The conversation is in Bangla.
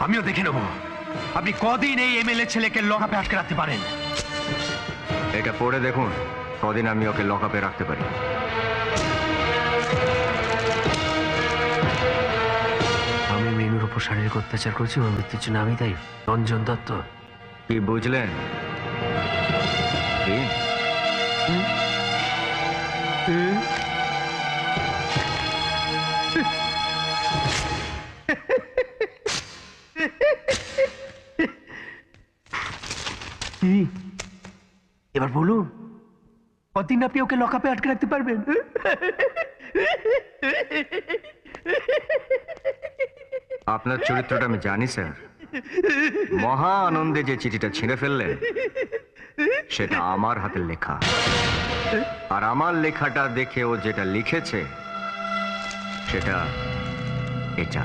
আমিও দেখে নেব আপনি কদিন এই এমএলএ ছেলেকে লকআপে আটকে রাখতে পারেন। এটা পড়ে দেখুন কদিন আমি ওকে লকআপে রাখতে পারি। আমি মেনুর উপর শারীরিক অত্যাচার করছি, ওর মৃত্যুর জন্য আমি তাই। রঞ্জন দত্ত। কি বুঝলেন? কি? এবার বলুন কতদিন আপনি ওকে লকআপে আটকে রাখতে পারবেন? আপনার চরিত্রটা আমি জানি স্যার। মহা আনন্দে যে চিঠিটা ছিঁড়ে ফেললেন সেটা আমার হাতের লেখা, আর আমার লেখাটা দেখে ও যেটা লিখেছে সেটা এটা।